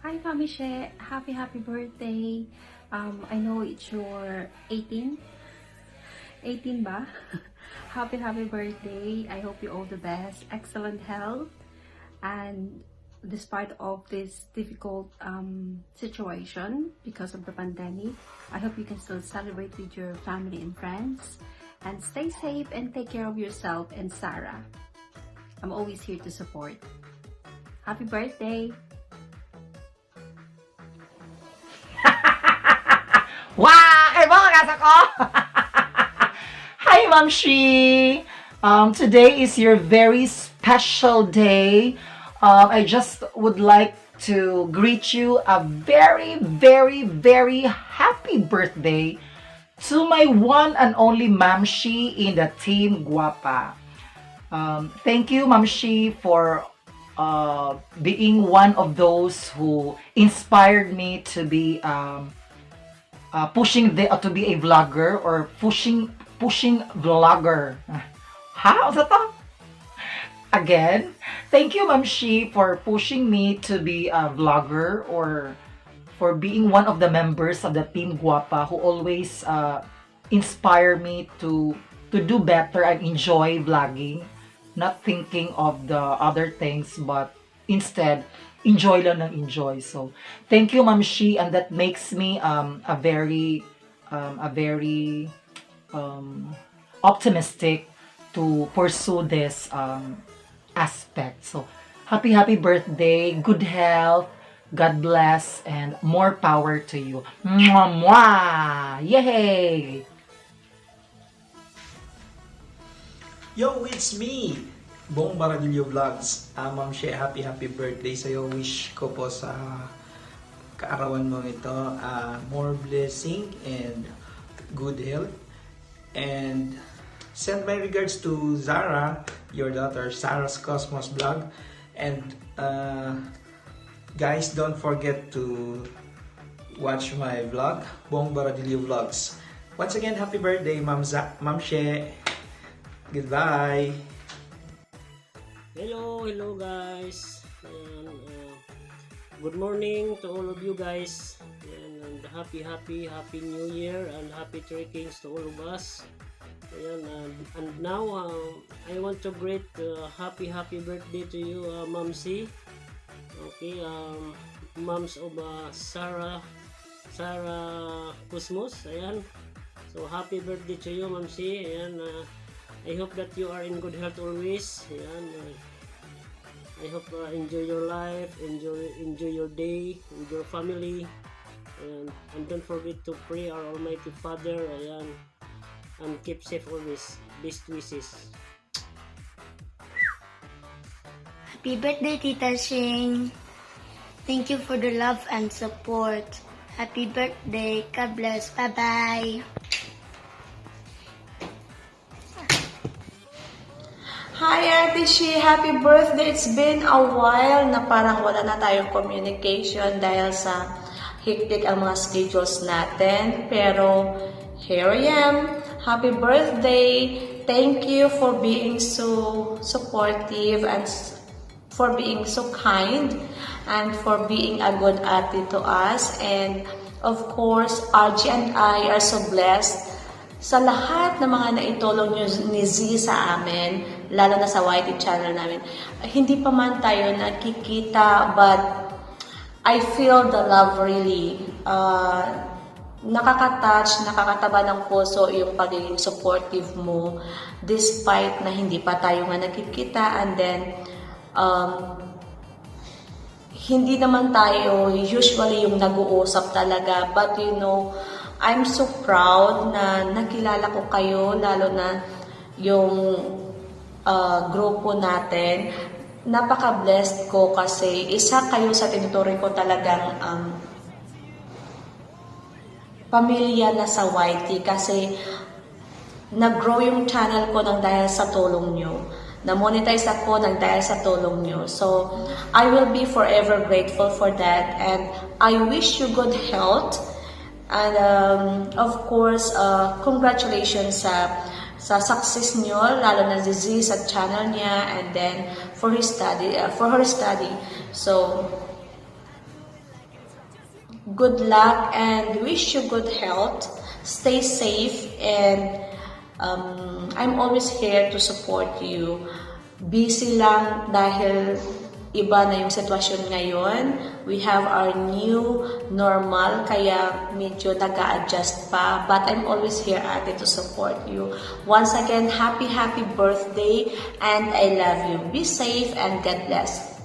Hi, Momshie. Happy birthday. I know it's your 18 ba? Happy birthday. I hope you all the best. Excellent health. And despite of this difficult situation because of the pandemic, I hope you can still celebrate with your family and friends. And stay safe and take care of yourself and Sarah. I'm always here to support. Happy birthday! Wow! Kay mga kasa ko! Hi, Momshie! Today is your very special day. I just would like to greet you a very happy birthday to my one and only Momshie in the Team Guapa. Thank you, Momshie, for being one of those who inspired me to be to be a vlogger or pushing vlogger. How's that? Again, thank you, Momshie, for pushing me to be a vlogger or for being one of the members of the Team Guapa who always inspire me to do better and enjoy vlogging, not thinking of the other things, but instead enjoy lang ng enjoy. So, thank you, Momshie, and that makes me a very optimistic to pursue this aspect. So, happy birthday, good health, God bless, and more power to you. Mwah, mwah! Yay! Yo, it's me! Bong Baradillo Vlogs. Momshie, happy birthday sa'yo. Wish ko po sa kaarawan mo ito more blessing and good health. And send my regards to Zara, your daughter, Sarah's Cosmos Vlog. And guys, don't forget to watch my vlog, Bong Baradillo Vlogs. Once again, happy birthday, Momshie. Goodbye. Hello guys. Ayan, good morning to all of you guys. Ayan, and happy new year and happy trekkings to all of us. Ayan, and now I want to greet happy birthday to you, Momshie. Okay, moms of Sarah Cosmos. Ayan, so happy birthday to you, Momshie. Ayan, I hope that you are in good health always. Ayan, I hope enjoy your life, enjoy your day with your family, and don't forget to pray our Almighty Father. Ayan, and keep safe always. Best wishes. Happy birthday, Tita Shing. Thank you for the love and support. Happy birthday. God bless. Bye-bye. Hi, Ate Shi! Happy birthday! It's been a while na parang wala na tayong communication dahil sa hectic ang mga schedules natin. Pero here I am. Happy birthday! Thank you for being so supportive and for being so kind and for being a good ate to us. And of course, RG and I are so blessed sa lahat ng mga naitulong nyo ni Z sa amin, lalo na sa YT channel namin. Hindi pa man tayo nakikita, but I feel the love really. Nakaka-touch, nakakataba ng puso yung pagiging supportive mo despite na hindi pa tayo nga nakikita, and then hindi naman tayo usually yung nag-uusap talaga, but you know, I'm so proud na nakilala ko kayo, lalo na yung grupo natin. Napaka-blessed ko kasi isa kayo sa tinuturing ko talagang pamilya na sa YT, kasi nag-grow yung channel ko ng dahil sa tulong nyo. Na-monetize ako ng dahil sa tulong nyo. So, I will be forever grateful for that, and I wish you good health. And of course, congratulations sa success nyo, lalo na si sa channel niya, and then for her study. So good luck and wish you good health. Stay safe and I'm always here to support you. Busy lang dahil iba na yung sitwasyon ngayon. We have our new normal, kaya medyo nag-a-adjust pa. But I'm always here, ate, to support you. Once again, happy birthday and I love you. Be safe and God bless.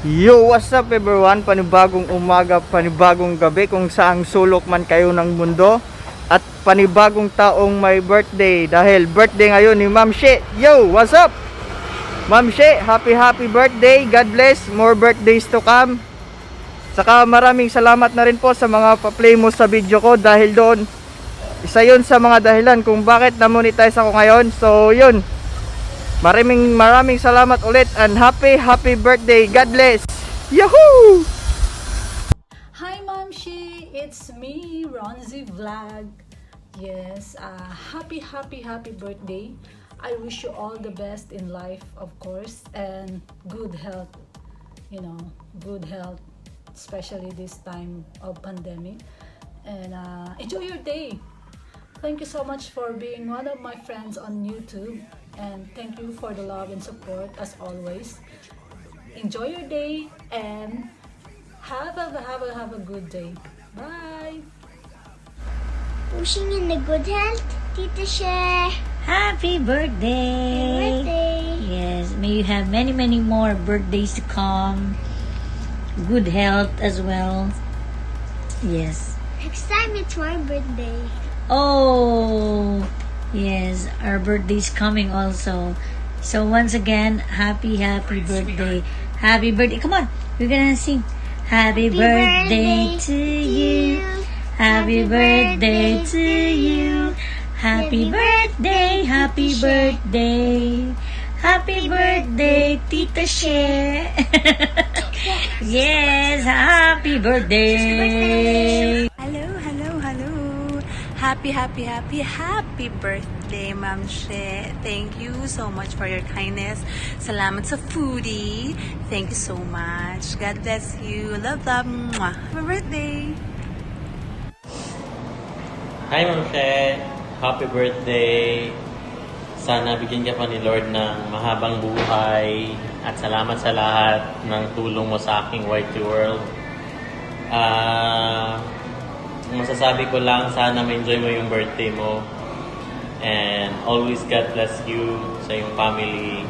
Yo, what's up everyone? Panibagong umaga, panibagong gabi kung saang sulok man kayo ng mundo. At panibagong taong may birthday dahil birthday ngayon ni Momshie. Yo, what's up? Momshie, happy birthday. God bless. More birthdays to come. Saka maraming salamat na rin po sa mga pa-play mo sa video ko dahil doon isa yun sa mga dahilan kung bakit na-monetize ako ngayon. So yun, maraming salamat ulit and happy birthday. God bless. Yahoo! Hi Momshie, it's me, Ronzi Vlog. Yes, happy birthday. I wish you all the best in life, of course, and good health. You know, good health, especially this time of pandemic. And enjoy your day. Thank you so much for being one of my friends on YouTube. And thank you for the love and support as always. Enjoy your day and have a good day. Bye. Wishing in the good health, Tita Share. Happy birthday! Happy birthday. Yes, may you have many more birthdays to come. Good health as well. Yes. Next time it's my birthday. Oh, yes, our birthday's coming also. So once again, happy birthday. Happy birthday. Come on, we're gonna sing. Happy birthday to you. Happy birthday to you. Happy birthday, happy birthday. Happy birthday, Tita Share. Yes, happy birthday. Hello. Happy birthday, Momshie. Thank you so much for your kindness. Salamat sa foodie. Thank you so much. God bless you. Love. Mwah. Happy birthday. Hi, Momshie. Happy birthday. Sana bigyan ka pa ni Lord ng mahabang buhay at salamat sa lahat ng tulong mo sa aking YT world. Masasabi ko lang, sana ma-enjoy mo yung birthday mo. And always God bless you sa iyong family.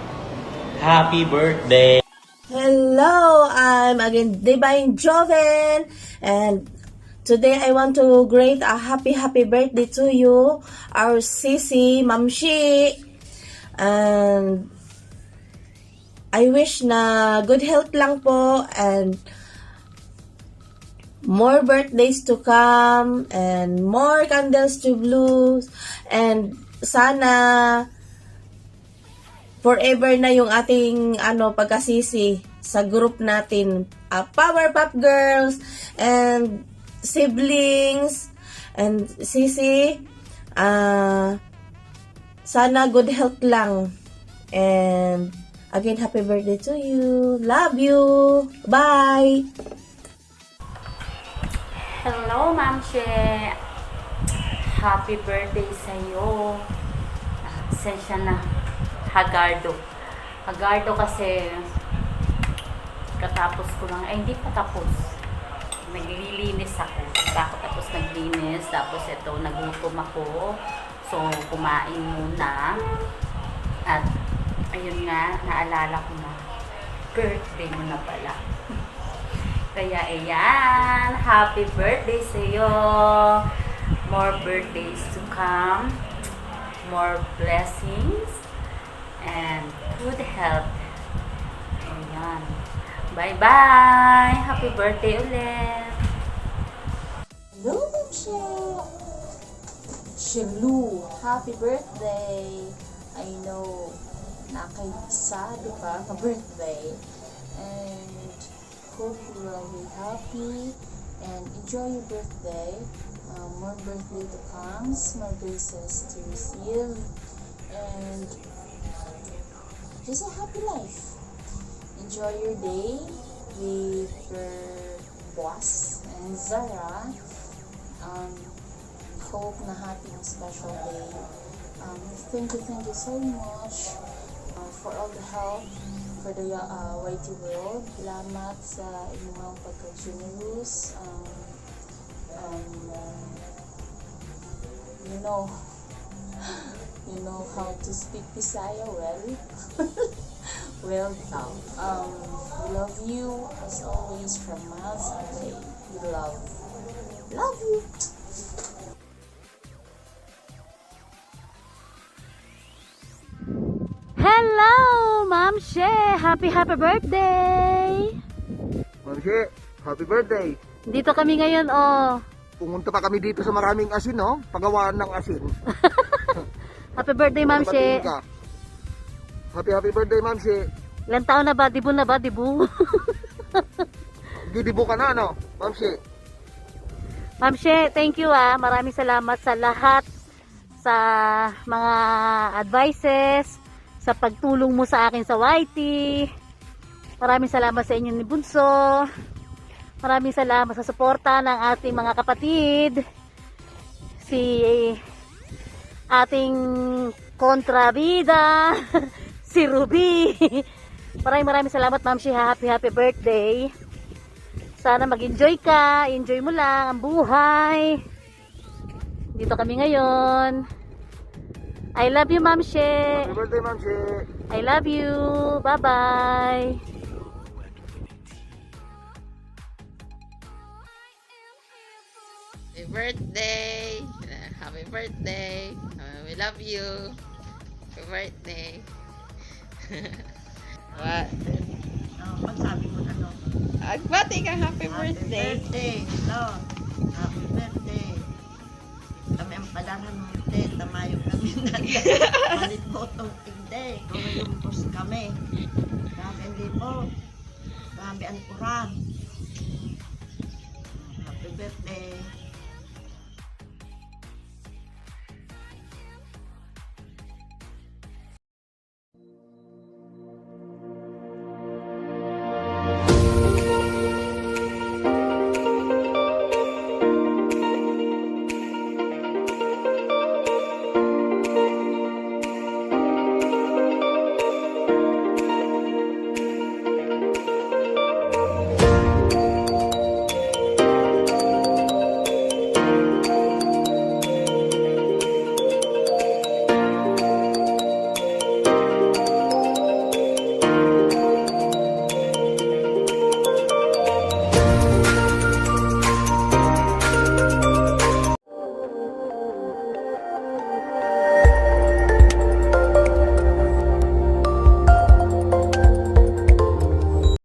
Happy birthday! Hello, I'm again Divine Joven, and today I want to greet a happy birthday to you, our sisi, Momshie. And I wish na good health lang po and more birthdays to come and more candles to blow, and sana forever na yung ating pagkasisi sa group natin, Powerpuff Girls and siblings and sisi. Sana good health lang, and again happy birthday to you. Love you. Bye. Hello, Momshie. Happy birthday sa'yo. Sensya na. Hagardo kasi katapos ko lang, hindi pa tapos. Naglilinis ako. Tapos naglinis. Tapos ito, nagutom ako. So, kumain muna. At, ayun nga, naalala ko na. Birthday mo na pala. Kaya, ayan. Happy birthday sa'yo. More birthdays to come. More blessings. And good health. Ayan. Bye-bye! Happy birthday ulit! Hello, Momshie! Shilu, happy birthday! I know, nakaisado ka na birthday. And hope you will be happy and enjoy your birthday. More birthday to come, more graces to receive. And just a happy life. enjoy your day with your boss and Zara. Hope na happy and special day. Thank you so much for all the help for the YT world. Salamat sa inyong pagka-generous. You know how to speak Bisaya well. Well done. We love you as always from miles away. We love you. Hello, Momshie! Happy birthday! Momshie, happy birthday! Dito kami ngayon, oh. Pumunta pa kami dito sa maraming asin, no? Pagawaan ng asin. Happy birthday, Momshie! Happy birthday, Momshie! Ilang taon na ba? Dibu na ba? Dibu? Didibo ka na, no? Momshie! Momshie, thank you Maraming salamat sa lahat sa mga advices, sa pagtulong mo sa akin sa YT. Maraming salamat sa inyo ni Bunso. Maraming salamat sa suporta ng ating mga kapatid. Si ating kontrabida, si Ruby. Maraming salamat, Momshie. Happy birthday. Sana mag-enjoy ka. Enjoy mo lang ang buhay. Dito kami ngayon. I love you, Momshie. Happy birthday, Momshie. I love you. Bye-bye. Happy birthday. Happy birthday. We love you. Happy birthday. What? Pagsabi mo ano? Agbati ka, happy birthday. Happy birthday. No. Happy birthday. Kami ang padaran ng teta, mayo kami na. Malit po itong tigday. Kumulumpos kami. Grabe ang lipo. Grabe ang kurang. Happy birthday.